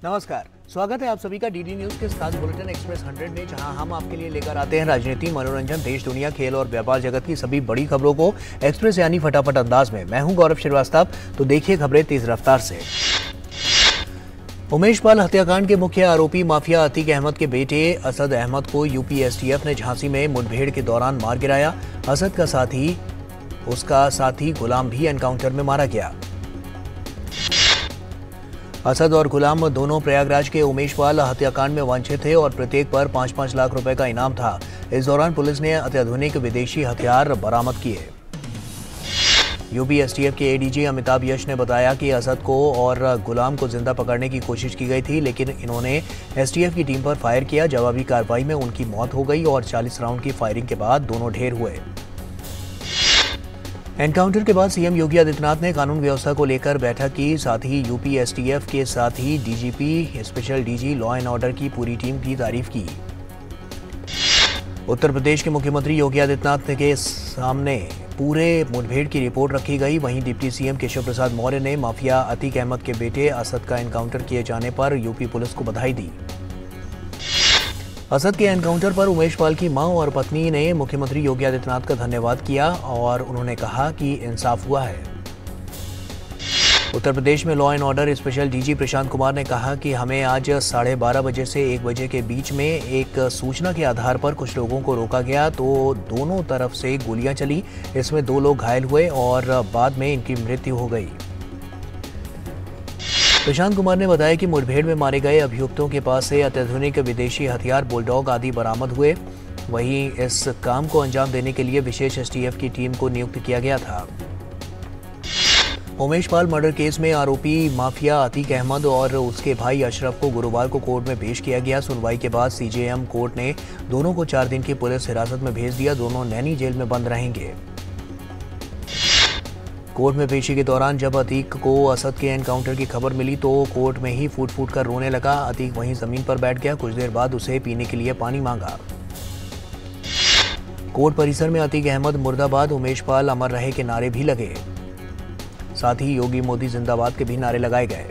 नमस्कार, स्वागत है आप सभी का डीडी न्यूज के खास बुलेटिन एक्सप्रेस 100 में, जहां हम आपके लिए लेकर आते हैं राजनीति, मनोरंजन, देश दुनिया, खेल और व्यापार जगत की सभी बड़ी खबरों को एक्सप्रेस यानी फटाफट अंदाज में। मैं हूं गौरव श्रीवास्तव। तो देखिए खबरें तेज रफ्तार से। उमेश पाल हत्याकांड के मुख्य आरोपी माफिया अतीक अहमद के बेटे असद अहमद को यूपी एसटीएफ ने झांसी में मुठभेड़ के दौरान मार गिराया। असद का उसका साथी गुलाम भी एनकाउंटर में मारा गया। असद और गुलाम दोनों प्रयागराज के उमेश पाल हत्याकांड में वांछित थे और प्रत्येक पर 5-5 लाख रुपए का इनाम था। इस दौरान पुलिस ने अत्याधुनिक विदेशी हथियार बरामद किए। यूपी एसटीएफ के एडीजी अमिताभ यश ने बताया कि असद को और गुलाम को जिंदा पकड़ने की कोशिश की गई थी, लेकिन इन्होंने एसटीएफ की टीम पर फायर किया। जवाबी कार्रवाई में उनकी मौत हो गई और 40 राउंड की फायरिंग के बाद दोनों ढेर हुए। एनकाउंटर के बाद सीएम योगी आदित्यनाथ ने कानून व्यवस्था को लेकर बैठक की। साथ ही यूपी एसटीएफ के साथ ही DGP, special DG, law and order की पूरी टीम की तारीफ की। उत्तर प्रदेश के मुख्यमंत्री योगी आदित्यनाथ के सामने पूरे मुठभेड़ की रिपोर्ट रखी गई। वहीं डिप्टी सीएम केशव प्रसाद मौर्य ने माफिया अतीक अहमद के बेटे असद का एनकाउंटर किए जाने पर यूपी पुलिस को बधाई दी। असद के एनकाउंटर पर उमेश पाल की मां और पत्नी ने मुख्यमंत्री योगी आदित्यनाथ का धन्यवाद किया और उन्होंने कहा कि इंसाफ हुआ है। उत्तर प्रदेश में law and order special DG Prashant Kumar ने कहा कि हमें आज 12:30 बजे से 1 बजे के बीच में एक सूचना के आधार पर कुछ लोगों को रोका गया, तो दोनों तरफ से गोलियां चली। इसमें 2 लोग घायल हुए और बाद में इनकी मृत्यु हो गई। प्रशांत कुमार ने बताया कि मुठभेड़ में मारे गए अभियुक्तों के पास से अत्याधुनिक विदेशी हथियार, बुलडॉग आदि बरामद हुए। वहीं इस काम को अंजाम देने के लिए विशेष एसटीएफ की टीम को नियुक्त किया गया था। उमेश पाल मर्डर केस में आरोपी माफिया अतीक अहमद और उसके भाई अशरफ को गुरुवार को कोर्ट में पेश किया गया। सुनवाई के बाद सीजेएम कोर्ट ने दोनों को 4 दिन की पुलिस हिरासत में भेज दिया। दोनों नैनी जेल में बंद रहेंगे। कोर्ट में पेशी के दौरान जब अतीक को असद के एनकाउंटर की खबर मिली तो कोर्ट में ही फूट फूट कर रोने लगा। अतीक वहीं जमीन पर बैठ गया। कुछ देर बाद उसे पीने के लिए पानी मांगा। कोर्ट परिसर में अतीक अहमद मुर्दाबाद, उमेश पाल अमर रहे के नारे भी लगे। साथ ही योगी मोदी जिंदाबाद के भी नारे लगाए गए।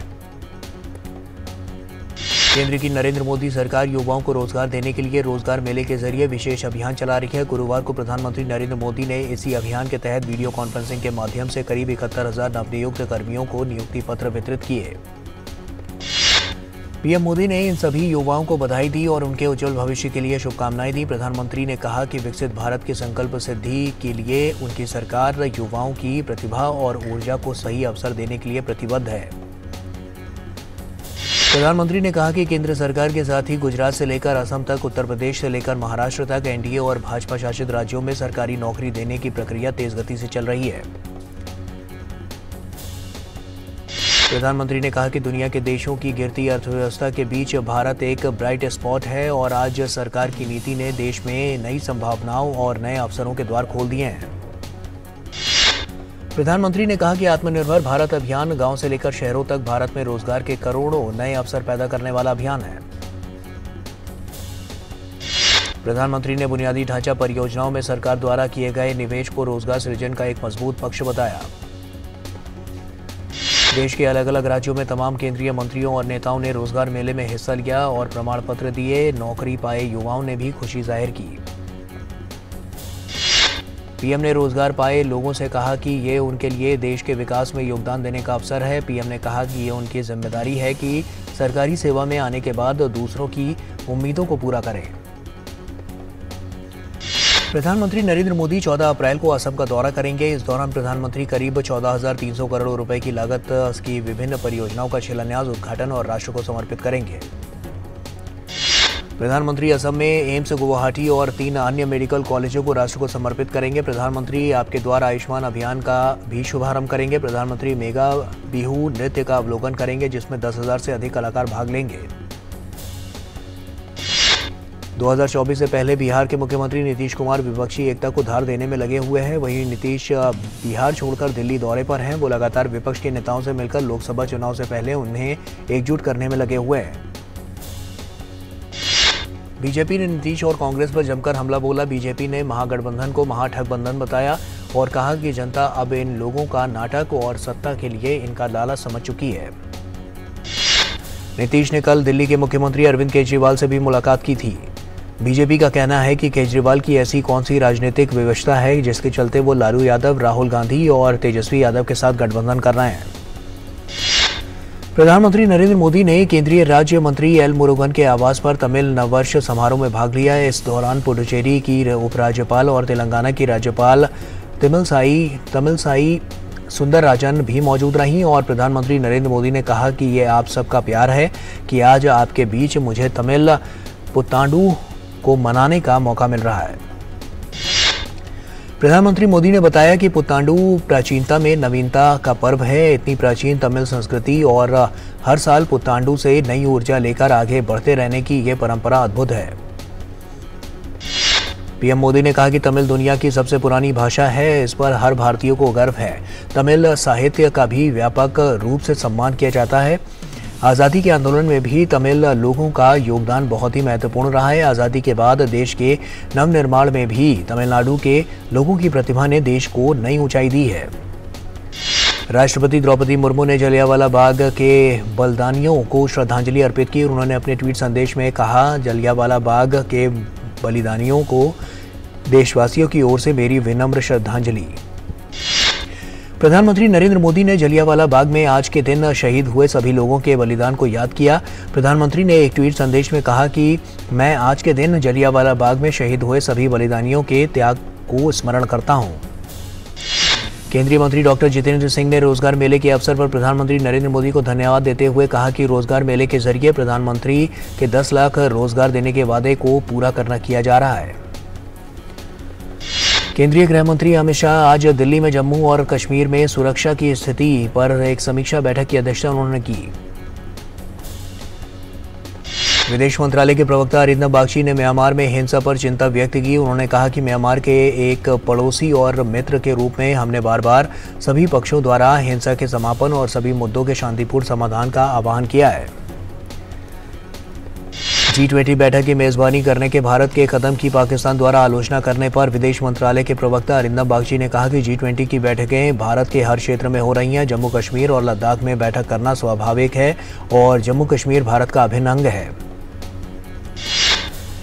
केंद्र की नरेंद्र मोदी सरकार युवाओं को रोजगार देने के लिए रोजगार मेले के जरिए विशेष अभियान चला रही है। गुरुवार को प्रधानमंत्री नरेंद्र मोदी ने इसी अभियान के तहत वीडियो कॉन्फ्रेंसिंग के माध्यम से करीब 71,000 नवनियुक्त कर्मियों को नियुक्ति पत्र वितरित किए। पीएम मोदी ने इन सभी युवाओं को बधाई दी और उनके उज्जवल भविष्य के लिए शुभकामनाएं दी। प्रधानमंत्री ने कहा कि विकसित भारत के संकल्प सिद्धि के लिए उनकी सरकार युवाओं की प्रतिभा और ऊर्जा को सही अवसर देने के लिए प्रतिबद्ध है। प्रधानमंत्री ने कहा कि केंद्र सरकार के साथ ही गुजरात से लेकर असम तक, उत्तर प्रदेश से लेकर महाराष्ट्र तक एनडीए और भाजपा शासित राज्यों में सरकारी नौकरी देने की प्रक्रिया तेज गति से चल रही है। प्रधानमंत्री ने कहा कि दुनिया के देशों की गिरती अर्थव्यवस्था के बीच भारत एक ब्राइट स्पॉट है और आज सरकार की नीति ने देश में नई संभावनाओं और नए अवसरों के द्वार खोल दिए हैं। प्रधानमंत्री ने कहा कि आत्मनिर्भर भारत अभियान गांव से लेकर शहरों तक भारत में रोजगार के करोड़ों नए अवसर पैदा करने वाला अभियान है। प्रधानमंत्री ने बुनियादी ढांचा परियोजनाओं में सरकार द्वारा किए गए निवेश को रोजगार सृजन का एक मजबूत पक्ष बताया। देश के अलग अलग राज्यों में तमाम केंद्रीय मंत्रियों और नेताओं ने रोजगार मेले में हिस्सा लिया और प्रमाण पत्र दिए। नौकरी पाए युवाओं ने भी खुशी जाहिर की। पीएम ने रोजगार पाए लोगों से कहा कि ये उनके लिए देश के विकास में योगदान देने का अवसर है। पीएम ने कहा कि ये उनकी जिम्मेदारी है कि सरकारी सेवा में आने के बाद दूसरों की उम्मीदों को पूरा करें। प्रधानमंत्री नरेंद्र मोदी 14 अप्रैल को असम का दौरा करेंगे। इस दौरान प्रधानमंत्री करीब 14,300 करोड़ रुपए की लागत की विभिन्न परियोजनाओं का शिलान्यास, उद्घाटन और राष्ट्र को समर्पित करेंगे। प्रधानमंत्री असम में एम्स गुवाहाटी और 3 अन्य मेडिकल कॉलेजों को राष्ट्र को समर्पित करेंगे। प्रधानमंत्री आपके द्वार आयुष्मान अभियान का भी शुभारंभ करेंगे। प्रधानमंत्री मेगा बिहू नृत्य का अवलोकन करेंगे, जिसमें 10,000 से अधिक कलाकार भाग लेंगे। 2024 से पहले बिहार के मुख्यमंत्री नीतीश कुमार विपक्षी एकता को धार देने में लगे हुए हैं। वहीं नीतीश बिहार छोड़कर दिल्ली दौरे पर हैं। वो लगातार विपक्ष के नेताओं से मिलकर लोकसभा चुनाव से पहले उन्हें एकजुट करने में लगे हुए हैं। बीजेपी ने नीतीश और कांग्रेस पर जमकर हमला बोला। बीजेपी ने महागठबंधन को महाठगबंधन बताया और कहा कि जनता अब इन लोगों का नाटक और सत्ता के लिए इनका लालच समझ चुकी है। नीतीश ने कल दिल्ली के मुख्यमंत्री अरविंद केजरीवाल से भी मुलाकात की थी। बीजेपी का कहना है कि केजरीवाल की ऐसी कौन सी राजनीतिक व्यवस्था है जिसके चलते वो लालू यादव, राहुल गांधी और तेजस्वी यादव के साथ गठबंधन कर रहे हैं। प्रधानमंत्री नरेंद्र मोदी ने केंद्रीय राज्य मंत्री एल मुरुगन के आवास पर तमिल नववर्ष समारोह में भाग लिया। इस दौरान पुडुचेरी की उपराज्यपाल और तेलंगाना की राज्यपाल तमिलसाई सुंदरराजन भी मौजूद रहीं और प्रधानमंत्री नरेंद्र मोदी ने कहा कि ये आप सबका प्यार है कि आज आपके बीच मुझे तमिल पुत्तांडु को मनाने का मौका मिल रहा है। प्रधानमंत्री मोदी ने बताया कि पुत्तांडु प्राचीनता में नवीनता का पर्व है। इतनी प्राचीन तमिल संस्कृति और हर साल पुत्तांडु से नई ऊर्जा लेकर आगे बढ़ते रहने की ये परंपरा अद्भुत है। पीएम मोदी ने कहा कि तमिल दुनिया की सबसे पुरानी भाषा है, इस पर हर भारतीय को गर्व है। तमिल साहित्य का भी व्यापक रूप से सम्मान किया जाता है। आज़ादी के आंदोलन में भी तमिल लोगों का योगदान बहुत ही महत्वपूर्ण रहा है। आज़ादी के बाद देश के नवनिर्माण में भी तमिलनाडु के लोगों की प्रतिभा ने देश को नई ऊंचाई दी है। राष्ट्रपति द्रौपदी मुर्मू ने जलियांवाला बाग के बलिदानियों को श्रद्धांजलि अर्पित की। उन्होंने अपने ट्वीट संदेश में कहा, जलियांवाला बाग के बलिदानियों को देशवासियों की ओर से मेरी विनम्र श्रद्धांजलि। प्रधानमंत्री नरेंद्र मोदी ने जलियांवाला बाग में आज के दिन शहीद हुए सभी लोगों के बलिदान को याद किया। प्रधानमंत्री ने एक ट्वीट संदेश में कहा कि मैं आज के दिन जलियांवाला बाग में शहीद हुए सभी बलिदानियों के त्याग को स्मरण करता हूं। केंद्रीय मंत्री डॉक्टर जितेंद्र सिंह ने रोजगार मेले के अवसर पर प्रधानमंत्री नरेंद्र मोदी को धन्यवाद देते हुए कहा कि रोजगार मेले के जरिए प्रधानमंत्री के 10 लाख रोजगार देने के वादे को पूरा करना किया जा रहा है। केंद्रीय गृह मंत्री अमित शाह आज दिल्ली में जम्मू और कश्मीर में सुरक्षा की स्थिति पर एक समीक्षा बैठक की अध्यक्षता उन्होंने की। विदेश मंत्रालय के प्रवक्ता अरिंदम बागची ने म्यांमार में हिंसा पर चिंता व्यक्त की। उन्होंने कहा कि म्यांमार के एक पड़ोसी और मित्र के रूप में हमने बार बार सभी पक्षों द्वारा हिंसा के समापन और सभी मुद्दों के शांतिपूर्ण समाधान का आह्वान किया है। G20 बैठक की मेजबानी करने के भारत के कदम की पाकिस्तान द्वारा आलोचना करने पर विदेश मंत्रालय के प्रवक्ता अरिंदम बागची ने कहा कि G20 की बैठकें भारत के हर क्षेत्र में हो रही हैं। जम्मू कश्मीर और लद्दाख में बैठक करना स्वाभाविक है और जम्मू कश्मीर भारत का अभिन्न अंग है।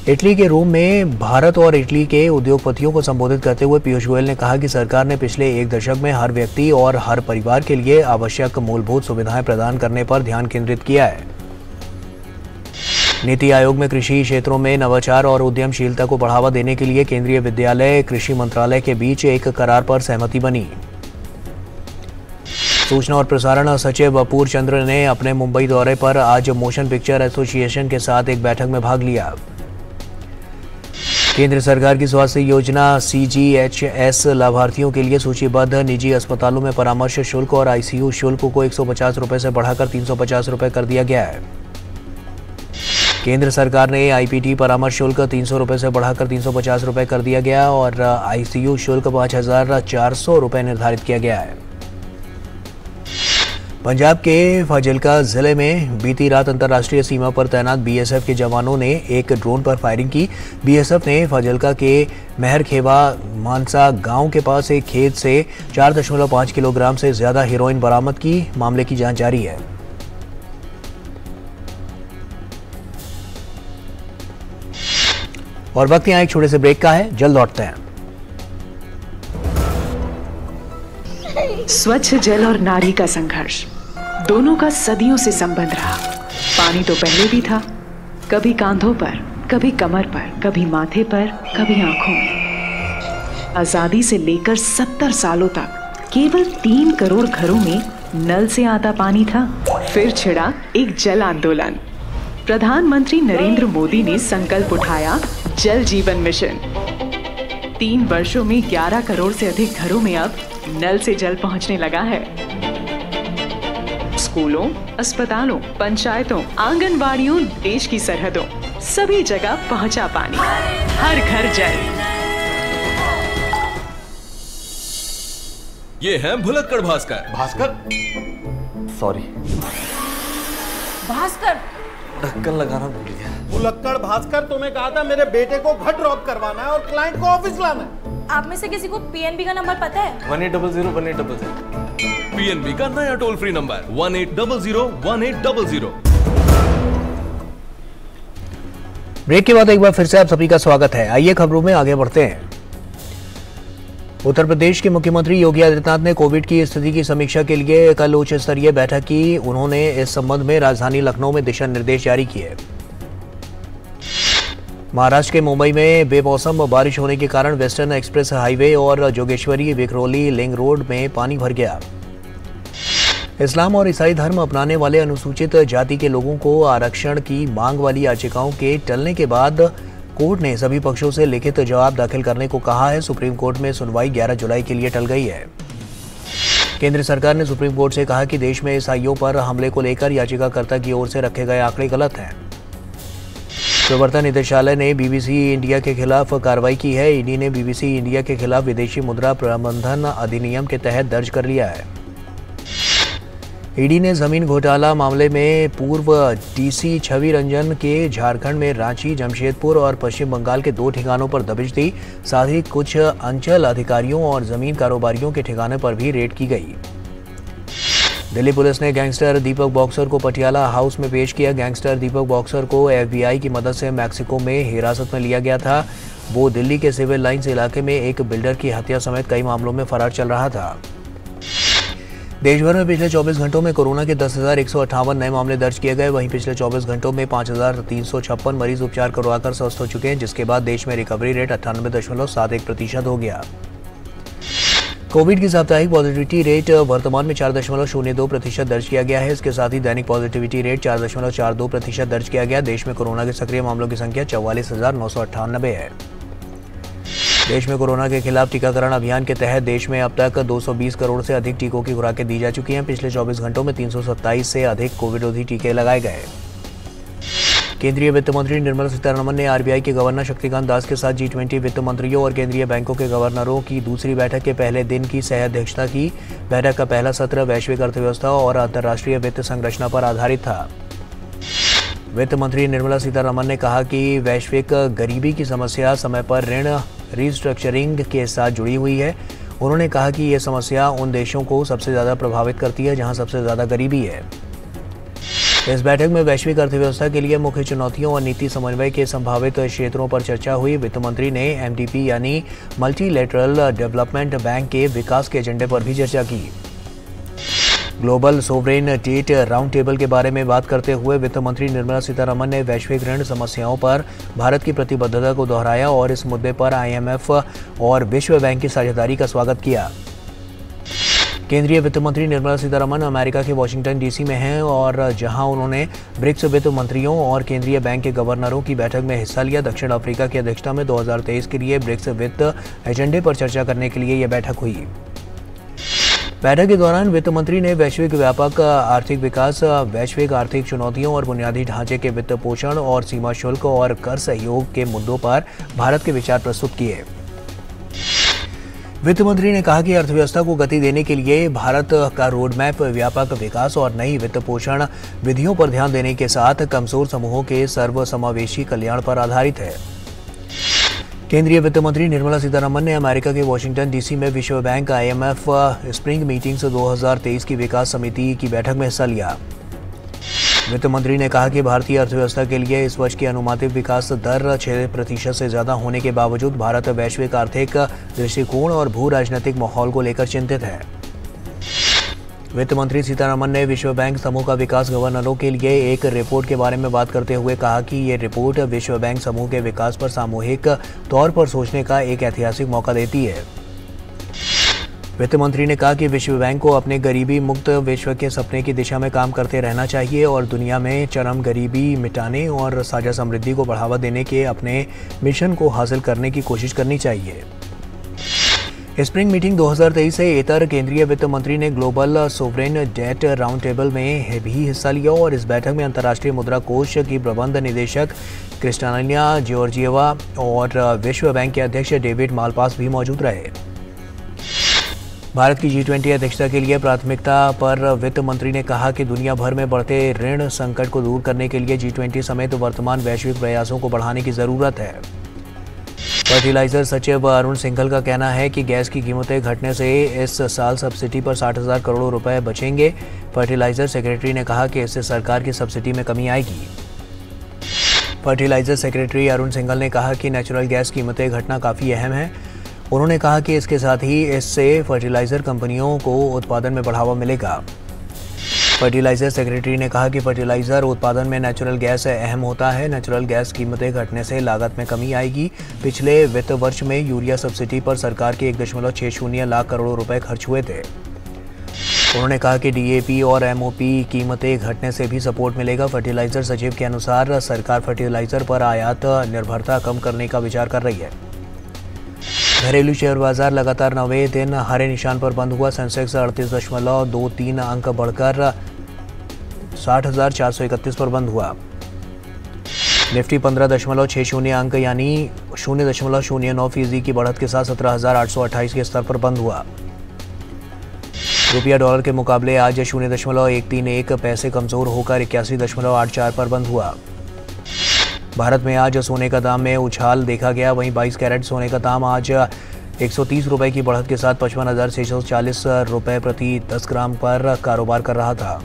इटली के रोम में भारत और इटली के उद्योगपतियों को संबोधित करते हुए पीयूष गोयल ने कहा कि सरकार ने पिछले 1 दशक में हर व्यक्ति और हर परिवार के लिए आवश्यक मूलभूत सुविधाएं प्रदान करने पर ध्यान केंद्रित किया है। नीति आयोग में कृषि क्षेत्रों में नवाचार और उद्यमशीलता को बढ़ावा देने के लिए केंद्रीय विद्यालय कृषि मंत्रालय के बीच एक करार पर सहमति बनी। सूचना और प्रसारण सचिव अपूर्व चंद्र ने अपने मुंबई दौरे पर आज मोशन पिक्चर एसोसिएशन के साथ एक बैठक में भाग लिया। केंद्र सरकार की स्वास्थ्य योजना CGHS लाभार्थियों के लिए सूचीबद्ध निजी अस्पतालों में परामर्श शुल्क और ICU शुल्क को 150 रुपये से बढ़ाकर 350 रुपये कर दिया गया है। केंद्र सरकार ने IPT परामर्श शुल्क 300 रुपये से बढ़ाकर 350 रुपये कर दिया गया और ICU शुल्क 5400 रुपये निर्धारित किया गया है। पंजाब के फाजिल्का जिले में बीती रात अंतर्राष्ट्रीय सीमा पर तैनात BSF के जवानों ने एक ड्रोन पर फायरिंग की। BSF ने फाजिल्का के मेहरखेवा मानसा गांव के पास एक खेत से 4.5 किलोग्राम से ज्यादा हेरोइन बरामद की। मामले की जांच जारी है। और वक्त यहाँ एक छोटे से ब्रेक का है, जल्द लौटते हैं। स्वच्छ जल और नारी का संघर्ष, दोनों का सदियों से संबंध रहा। पानी तो पहले भी था, कभी कांधों पर, कभी कमर पर, कभी माथे पर, कभी आंखों में। आजादी से लेकर 70 सालों तक केवल 3 करोड़ घरों में नल से आता पानी था। फिर छिड़ा एक जल आंदोलन। प्रधानमंत्री नरेंद्र मोदी ने संकल्प उठाया, जल जीवन मिशन। 3 वर्षों में 11 करोड़ से अधिक घरों में अब नल से जल पहुंचने लगा है। स्कूलों, अस्पतालों, पंचायतों, आंगनबाड़ियों, देश की सरहदों, सभी जगह पहुंचा पानी। हर घर जल। ये है भुलक्कड़ भास्कर। भास्कर? सॉरी, भास्कर ढक्कन लगाना भूल गया। भुलक्कड़ भास्कर, तुम्हें कहा था मेरे बेटे को घर ड्रॉप करवाना है और क्लाइंट को ऑफिस लाना है। आप में से किसी को PNB का नंबर पता है? 1800 PNB का नया टोल फ्री नंबर 1800 1800। ब्रेक के बाद एक बार फिर से आप सभी का स्वागत है। आइए खबरों में आगे बढ़ते हैं। उत्तर प्रदेश के मुख्यमंत्री योगी आदित्यनाथ ने कोविड की स्थिति की समीक्षा के लिए कल उच्च स्तरीय बैठक की। उन्होंने इस संबंध में राजधानी लखनऊ में दिशा निर्देश जारी किए। महाराष्ट्र के मुंबई में बेमौसम बारिश होने के कारण वेस्टर्न एक्सप्रेस हाईवे और जोगेश्वरी विक्रोली लिंक रोड में पानी भर गया। इस्लाम और ईसाई धर्म अपनाने वाले अनुसूचित जाति के लोगों को आरक्षण की मांग वाली याचिकाओं के टलने के बाद कोर्ट ने सभी पक्षों से लिखित जवाब दाखिल करने को कहा है। सुप्रीम कोर्ट में सुनवाई 11 जुलाई के लिए टल गई है। केंद्र सरकार ने सुप्रीम कोर्ट से कहा कि देश में ईसाइयों पर हमले को लेकर याचिकाकर्ता की ओर से रखे गए आंकड़े गलत हैं। प्रवर्तन निदेशालय ने बीबीसी इंडिया के खिलाफ कार्रवाई की है। ईडी ने बीबीसी इंडिया के खिलाफ विदेशी मुद्रा प्रबंधन अधिनियम के तहत दर्ज कर लिया है। ईडी ने जमीन घोटाला मामले में पूर्व डीसी छवि रंजन के झारखंड में रांची, जमशेदपुर और पश्चिम बंगाल के 2 ठिकानों पर दबिश दी। साथ ही कुछ अंचल अधिकारियों और जमीन कारोबारियों के ठिकाने पर भी रेड की गई। दिल्ली पुलिस ने गैंगस्टर दीपक बॉक्सर को पटियाला हाउस में पेश किया। गैंगस्टर दीपक बॉक्सर को एफबीआई की मदद से मैक्सिको में हिरासत में लिया गया था। वो दिल्ली के सिविल लाइन्स इलाके में एक बिल्डर की हत्या समेत कई मामलों में फरार चल रहा था। देश भर में पिछले 24 घंटों में कोरोना के 10,158 नए मामले दर्ज किए गए। वहीं पिछले 24 घंटों में 5,356 मरीज उपचार करवाकर स्वस्थ हो चुके हैं, जिसके बाद देश में रिकवरी रेट 98.71% हो गया। कोविड की साप्ताहिक पॉजिटिविटी रेट वर्तमान में 4.02% दर्ज किया गया है। इसके साथ ही दैनिक पॉजिटिविटी रेट 4.42% दर्ज किया गया। देश में कोरोना के सक्रिय मामलों की संख्या 44,998 है। देश में कोरोना के खिलाफ टीकाकरण अभियान के तहत देश में अब तक 220 करोड़ से अधिक टीकों की खुराकें दी जा चुकी हैं। पिछले 24 घंटों में 327 से अधिक कोविड-रोधी टीके लगाए गए। केंद्रीय वित्त मंत्री निर्मला सीतारमण ने आरबीआई के गवर्नर शक्तिकांत दास के साथ G20 वित्त मंत्रियों और केंद्रीय बैंकों के गवर्नरों की दूसरी बैठक के पहले दिन की सह अध्यक्षता की। बैठक का पहला सत्र वैश्विक अर्थव्यवस्था और अंतर्राष्ट्रीय वित्त संरचना पर आधारित था। वित्त मंत्री निर्मला सीतारमण ने कहा कि वैश्विक गरीबी की समस्या समय पर ऋण रिस्ट्रक्चरिंग के साथ जुड़ी हुई है। उन्होंने कहा कि यह समस्या उन देशों को सबसे ज़्यादा प्रभावित करती है जहां सबसे ज़्यादा गरीबी है। इस बैठक में वैश्विक अर्थव्यवस्था के लिए मुख्य चुनौतियों और नीति समन्वय के संभावित क्षेत्रों पर चर्चा हुई। वित्त मंत्री ने MDP यानी मल्टीलेटरल डेवलपमेंट बैंक के विकास के एजेंडे पर भी चर्चा की। Global sovereign debt round table के बारे में बात करते हुए वित्त मंत्री निर्मला सीतारमण ने वैश्विक ऋण समस्याओं पर भारत की प्रतिबद्धता को दोहराया और इस मुद्दे पर IMF और विश्व बैंक की साझेदारी का स्वागत किया। केंद्रीय वित्त मंत्री निर्मला सीतारमण अमेरिका के वाशिंगटन DC में हैं और जहां उन्होंने ब्रिक्स वित्त मंत्रियों और केंद्रीय बैंक के गवर्नरों की बैठक में हिस्सा लिया। दक्षिण अफ्रीका की अध्यक्षता में 2023 के लिए ब्रिक्स वित्त एजेंडे पर चर्चा करने के लिए यह बैठक हुई। बैठक के दौरान वित्त मंत्री ने वैश्विक व्यापक आर्थिक विकास, वैश्विक आर्थिक चुनौतियों और बुनियादी ढांचे के वित्त पोषण और सीमा शुल्क और कर सहयोग के मुद्दों पर भारत के विचार प्रस्तुत किए। वित्त मंत्री ने कहा कि अर्थव्यवस्था को गति देने के लिए भारत का रोड मैप व्यापक विकास और नई वित्त पोषण विधियों पर ध्यान देने के साथ कमजोर समूहों के सर्वसमावेशी कल्याण पर आधारित है। केंद्रीय वित्त मंत्री निर्मला सीतारमण ने अमेरिका के वाशिंगटन DC में विश्व बैंक, IMF स्प्रिंग मीटिंग्स 2023 की विकास समिति की बैठक में हिस्सा लिया। वित्त मंत्री ने कहा कि भारतीय अर्थव्यवस्था के लिए इस वर्ष की अनुमानित विकास दर 6% से ज्यादा होने के बावजूद भारत वैश्विक आर्थिक दृष्टिकोण और भू राजनीतिक माहौल को लेकर चिंतित है। वित्त मंत्री सीतारमण ने विश्व बैंक समूह का विकास गवर्नरों के लिए एक रिपोर्ट के बारे में बात करते हुए कहा कि ये रिपोर्ट विश्व बैंक समूह के विकास पर सामूहिक तौर पर सोचने का एक ऐतिहासिक मौका देती है। वित्त मंत्री ने कहा कि विश्व बैंक को अपने गरीबी मुक्त विश्व के सपने की दिशा में काम करते रहना चाहिए और दुनिया में चरम गरीबी मिटाने और साझा समृद्धि को बढ़ावा देने के अपने मिशन को हासिल करने की कोशिश करनी चाहिए। स्प्रिंग मीटिंग 2023 से इतर केंद्रीय वित्त मंत्री ने global sovereign debt round table में भी हिस्सा लिया और इस बैठक में अंतर्राष्ट्रीय मुद्रा कोष की प्रबंध निदेशक क्रिस्टालिना जॉर्जिएवा और विश्व बैंक के अध्यक्ष डेविड मालपास भी मौजूद रहे। भारत की G20 अध्यक्षता के लिए प्राथमिकता पर वित्त मंत्री ने कहा कि दुनिया भर में बढ़ते ऋण संकट को दूर करने के लिए G20 समेत वर्तमान वैश्विक प्रयासों को बढ़ाने की जरूरत है। फर्टिलाइजर सचिव अरुण सिंघल का कहना है कि गैस की कीमतें घटने से इस साल सब्सिडी पर 60,000 करोड़ रुपए बचेंगे। फर्टिलाइजर सेक्रेटरी ने कहा कि इससे सरकार की सब्सिडी में कमी आएगी। फर्टिलाइजर सेक्रेटरी अरुण सिंघल ने कहा कि नेचुरल गैस कीमतें घटना काफ़ी अहम है। उन्होंने कहा कि इसके साथ ही इससे फर्टिलाइजर कंपनियों को उत्पादन में बढ़ावा मिलेगा। फर्टिलाइजर सेक्रेटरी ने कहा कि फर्टिलाइजर उत्पादन में नेचुरल गैस अहम होता है। नेचुरल गैस कीमतें घटने से लागत में कमी आएगी। पिछले वित्त वर्ष में यूरिया सब्सिडी पर सरकार के 1.60 लाख करोड़ रुपए खर्च हुए थे। उन्होंने कहा कि डीएपी और एमओपी कीमतें घटने से भी सपोर्ट मिलेगा। फर्टिलाइजर सचिव के अनुसार सरकार फर्टिलाइजर पर आयात निर्भरता कम करने का विचार कर रही है। घरेलू शेयर बाजार लगातार 9वें दिन हरे निशान पर बंद हुआ। सेंसेक्स 38.23 अंक बढ़कर 60,431 पर बंद हुआ। निफ्टी 15.60 अंक यानी 0.09% की बढ़त के साथ 17,828 के स्तर पर बंद हुआ। रुपया डॉलर के मुकाबले आज 0.131 पैसे कमजोर होकर 81.84 पर बंद हुआ। भारत में आज सोने का दाम में उछाल देखा गया। वहीं 22 कैरेट सोने का दाम आज 130 रुपए की बढ़त के साथ 55,640 रुपए प्रति 10 ग्राम पर कारोबार कर रहा था।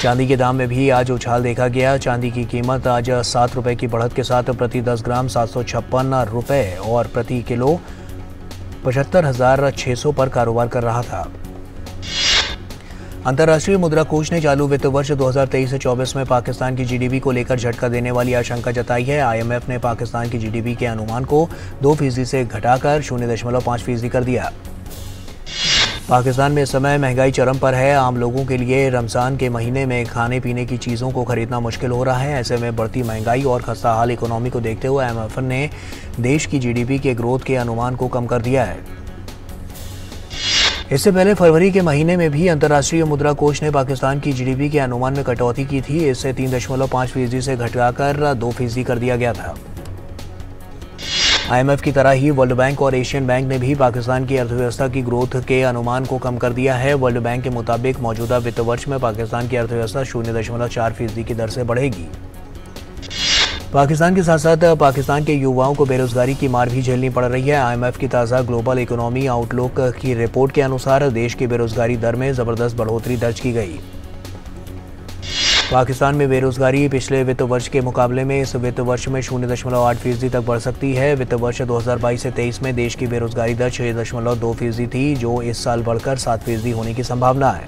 चांदी के दाम में भी आज उछाल देखा गया। चांदी की कीमत आज 7 रुपए की बढ़त के साथ प्रति 10 ग्राम 756 रुपए और प्रति किलो 75,600 पर कारोबार कर रहा था। अंतर्राष्ट्रीय मुद्रा कोष ने चालू वित्त वर्ष 2023-24 में पाकिस्तान की जीडीपी को लेकर झटका देने वाली आशंका जताई है। आईएमएफ ने पाकिस्तान की जीडीपी के अनुमान को 2% से घटाकर 0.5% कर दिया। पाकिस्तान में इस समय महंगाई चरम पर है। आम लोगों के लिए रमजान के महीने में खाने पीने की चीज़ों को खरीदना मुश्किल हो रहा है। ऐसे में बढ़ती महंगाई और खस्ता हाल इकोनॉमी को देखते हुए आईएमएफ ने देश की जीडीपी के ग्रोथ के अनुमान को कम कर दिया है। इससे पहले फरवरी के महीने में भी अंतर्राष्ट्रीय मुद्रा कोष ने पाकिस्तान की जीडीपी के अनुमान में कटौती की थी। इससे 3.5% से घटाकर 2% कर दिया गया था। आईएमएफ की तरह ही वर्ल्ड बैंक और एशियन बैंक ने भी पाकिस्तान की अर्थव्यवस्था की ग्रोथ के अनुमान को कम कर दिया है। वर्ल्ड बैंक के मुताबिक मौजूदा वित्त वर्ष में पाकिस्तान की अर्थव्यवस्था 0.4% की दर से बढ़ेगी। पाकिस्तान के साथ साथ पाकिस्तान के युवाओं को बेरोजगारी की मार भी झेलनी पड़ रही है। आईएमएफ की ताज़ा ग्लोबल इकोनॉमी आउटलुक की रिपोर्ट के अनुसार देश की बेरोजगारी दर में जबरदस्त बढ़ोतरी दर्ज की गई। पाकिस्तान में बेरोजगारी पिछले वित्त वर्ष के मुकाबले में इस वित्त वर्ष में 0.8% तक बढ़ सकती है। वित्त वर्ष 2022 से 23 में देश की बेरोजगारी दर 6.2% थी, जो इस साल बढ़कर 7% होने की संभावना है।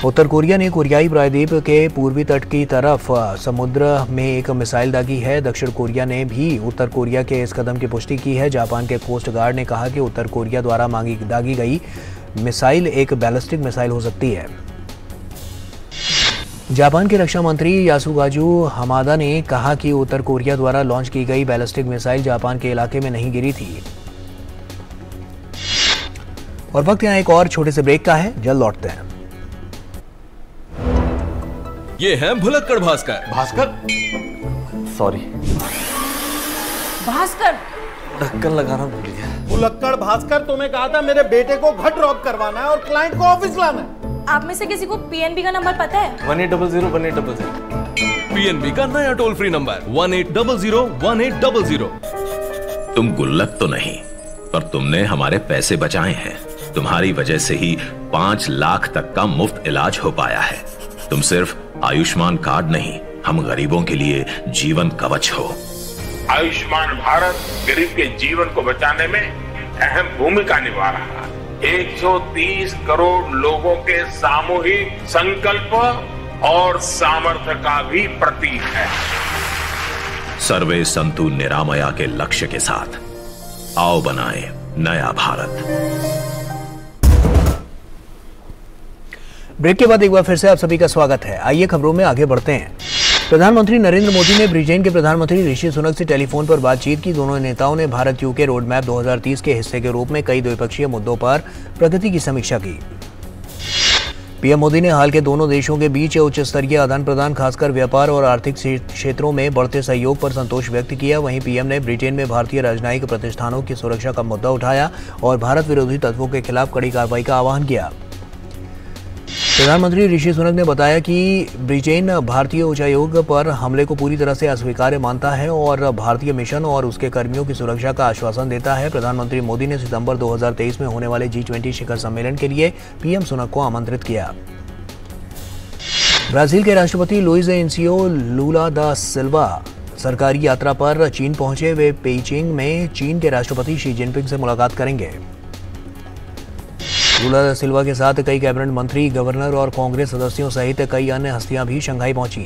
उत्तर कोरिया ने कोरियाई प्रायद्वीप के पूर्वी तट की तरफ समुद्र में एक मिसाइल दागी है। दक्षिण कोरिया ने भी उत्तर कोरिया के इस कदम की पुष्टि की है। जापान के कोस्ट गार्ड ने कहा कि उत्तर कोरिया द्वारा दागी गई मिसाइल एक बैलिस्टिक मिसाइल हो सकती है। जापान के रक्षा मंत्री यासुकाजु हमादा ने कहा कि उत्तर कोरिया द्वारा लॉन्च की गई बैलिस्टिक मिसाइल जापान के इलाके में नहीं गिरी थी। और वक्त यहाँ एक और छोटे से ब्रेक का है, जल्द लौटते हैं। ये है भुलक्कड़ भास्कर। भास्कर, सॉरी, भास्कर ढक्कन लगाना भूल गया। भुलक्कड़ भास्कर, तुम्हें कहा था मेरे बेटे को घर ड्रॉप करवाना है और क्लाइंट को ऑफिस लाना है। आप में से किसी को पीएनबी का नंबर पता है? 1800 पीएनबी का नया टोल फ्री नंबर 1800 तुम गुल्लक तो नहीं, पर तुमने हमारे पैसे बचाए हैं। तुम्हारी वजह से ही 5 लाख तक का मुफ्त इलाज हो पाया है। तुम सिर्फ आयुष्मान कार्ड नहीं, हम गरीबों के लिए जीवन कवच हो। आयुष्मान भारत गरीब के जीवन को बचाने में अहम भूमिका निभा रहा है। 130 करोड़ लोगों के सामूहिक संकल्प और सामर्थ्य का भी प्रतीक है। सर्वे संतु निरामया के लक्ष्य के साथ आओ बनाएं नया भारत। ब्रेक के बाद एक बार फिर से आप सभी का स्वागत है। आइए खबरों में आगे बढ़ते हैं। प्रधानमंत्री नरेंद्र मोदी ने ब्रिटेन के प्रधानमंत्री ऋषि सुनक से टेलीफोन पर बातचीत की। दोनों नेताओं ने भारत यूके रोड मैप 2030 के हिस्से के रूप में कई द्विपक्षीय मुद्दों पर प्रगति की समीक्षा की। पीएम मोदी ने हाल के दोनों देशों के बीच उच्च स्तरीय आदान प्रदान, खासकर व्यापार और आर्थिक क्षेत्रों में बढ़ते सहयोग पर संतोष व्यक्त किया। वहीं पीएम ने ब्रिटेन में भारतीय राजनयिक प्रतिष्ठानों की सुरक्षा का मुद्दा उठाया और भारत विरोधी तत्वों के खिलाफ कड़ी कार्रवाई का आह्वान किया। प्रधानमंत्री ऋषि सुनक ने बताया कि ब्रिटेन भारतीय उच्चायोग पर हमले को पूरी तरह से अस्वीकार्य मानता है और भारतीय मिशन और उसके कर्मियों की सुरक्षा का आश्वासन देता है। प्रधानमंत्री मोदी ने सितंबर 2023 में होने वाले G20 शिखर सम्मेलन के लिए पीएम सुनक को आमंत्रित किया। ब्राजील के राष्ट्रपति लुइस इनासियो लूला दा सिल्वा सरकारी यात्रा पर चीन पहुंचे। वे पेइचिंग में चीन के राष्ट्रपति शी जिनपिंग से मुलाकात करेंगे। लूला दा सिल्वा के साथ कई कैबिनेट मंत्री, गवर्नर और कांग्रेस सदस्यों सहित कई अन्य हस्तियां भी शंघाई पहुंची।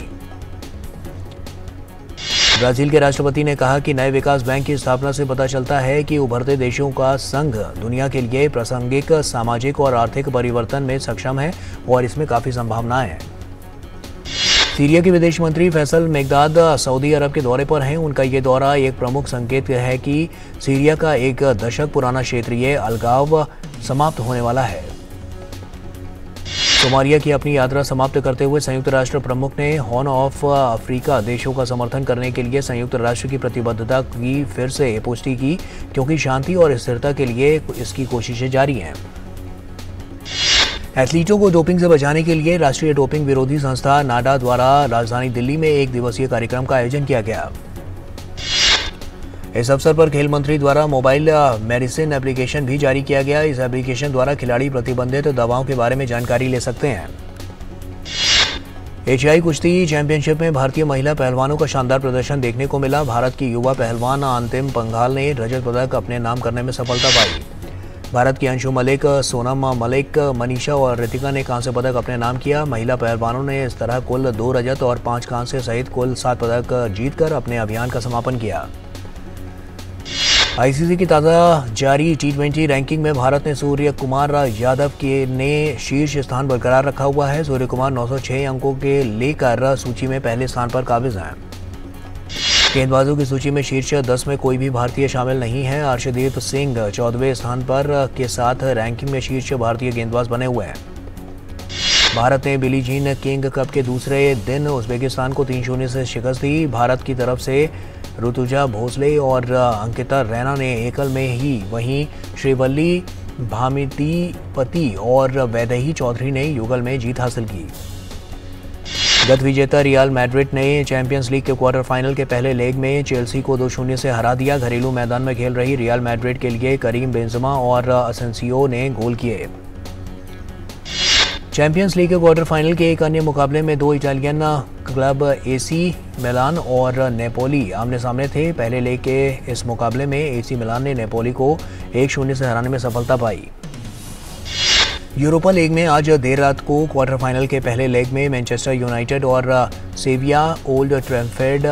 ब्राजील के राष्ट्रपति ने कहा कि नए विकास बैंक की स्थापना से पता चलता है कि उभरते देशों का संघ दुनिया के लिए प्रासंगिक सामाजिक और आर्थिक परिवर्तन में सक्षम है और इसमें काफी संभावनाएं हैं। सीरिया के विदेश मंत्री फैसल मेकदाद सऊदी अरब के दौरे पर हैं। उनका ये दौरा एक प्रमुख संकेत है कि सीरिया का एक दशक पुराना क्षेत्रीय अलगाव समाप्त होने वाला है। सोमालिया की अपनी यात्रा समाप्त करते हुए संयुक्त राष्ट्र प्रमुख ने हॉर्न ऑफ अफ्रीका देशों का समर्थन करने के लिए संयुक्त राष्ट्र की प्रतिबद्धता की फिर से पुष्टि की, क्योंकि शांति और स्थिरता के लिए इसकी कोशिशें जारी हैं। एथलीटों को डोपिंग से बचाने के लिए राष्ट्रीय डोपिंग विरोधी संस्था नाडा द्वारा राजधानी दिल्ली में एक दिवसीय कार्यक्रम का आयोजन किया गया। इस अवसर पर खेल मंत्री द्वारा मोबाइल मेडिसिन एप्लीकेशन भी जारी किया गया। इस एप्लीकेशन द्वारा खिलाड़ी प्रतिबंधित दवाओं के बारे में जानकारी ले सकते हैं। एशियाई कुश्ती चैंपियनशिप में भारतीय महिला पहलवानों का शानदार प्रदर्शन देखने को मिला। भारत की युवा पहलवान अंतिम पंघाल ने रजत पदक अपने नाम करने में सफलता पाई। भारत की अंशु मलिक, सोनम मलिक, मनीषा और रितिका ने कांस्य पदक अपने नाम किया। महिला पहलवानों ने इस तरह कुल 2 रजत और 5 कांस्य सहित कुल 7 पदक जीतकर अपने अभियान का समापन किया। आईसीसी की ताज़ा जारी T20 रैंकिंग में भारत ने सूर्य कुमार यादव ने शीर्ष स्थान बरकरार रखा हुआ है। सूर्य कुमार 906 अंकों के लेकर सूची में पहले स्थान पर काबिज हैं। गेंदबाजों की सूची में शीर्ष 10 में कोई भी भारतीय शामिल नहीं है। अर्शदीप सिंह 14वें स्थान पर के साथ रैंकिंग में शीर्ष भारतीय गेंदबाज बने हुए हैं। भारत ने बिली जीन किंग कप के दूसरे दिन उज्बेकिस्तान को 3-0 से शिकस्त दी। भारत की तरफ से ऋतुजा भोसले और अंकिता रैना ने एकल में ही, वहीं श्रीवल्ली भामितीपति और वैदेही चौधरी ने युगल में जीत हासिल की। गत विजेता रियल मैड्रिड ने चैंपियंस लीग के क्वार्टर फाइनल के पहले लेग में चेल्सी को 2-0 से हरा दिया। घरेलू मैदान में खेल रही रियल मैड्रिड के लिए करीम बेंजेमा और असेंसियो ने गोल किए। चैंपियंस लीग के क्वार्टर फाइनल के एक अन्य मुकाबले में 2 इटालियन क्लब एसी मिलान और नेपोली आमने सामने थे। पहले लेग के इस मुकाबले में एसी मिलान ने नेपोली को 1-0 से हराने में सफलता पाई। यूरोपा लीग में आज देर रात को क्वार्टर फाइनल के पहले लेग में मैनचेस्टर यूनाइटेड और सेविया ओल्ड ट्रैफर्ड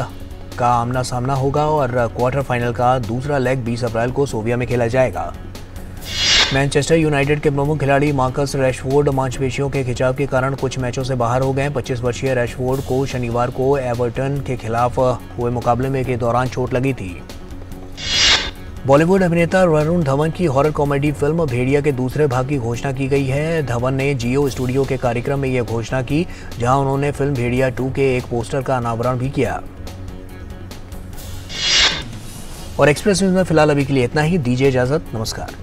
का आमना सामना होगा और क्वार्टर फाइनल का दूसरा लेग 20 अप्रैल को सोविया में खेला जाएगा। मैनचेस्टर यूनाइटेड के प्रमुख खिलाड़ी मार्कस रैशफोर्ड मांसपेशियों के खिंचाव के कारण कुछ मैचों से बाहर हो गए। 25 वर्षीय रैशफोर्ड को शनिवार को एवर्टन के खिलाफ हुए मुकाबले में के दौरान चोट लगी थी। बॉलीवुड अभिनेता वरुण धवन की हॉरर कॉमेडी फिल्म भेड़िया के दूसरे भाग की घोषणा की गई है। धवन ने जियो स्टूडियो के कार्यक्रम में यह घोषणा की, जहां उन्होंने फिल्म भेड़िया 2 के एक पोस्टर का अनावरण भी किया। और एक्सप्रेस न्यूज में फिलहाल अभी के लिए इतना ही। दीजिए इजाजत, नमस्कार।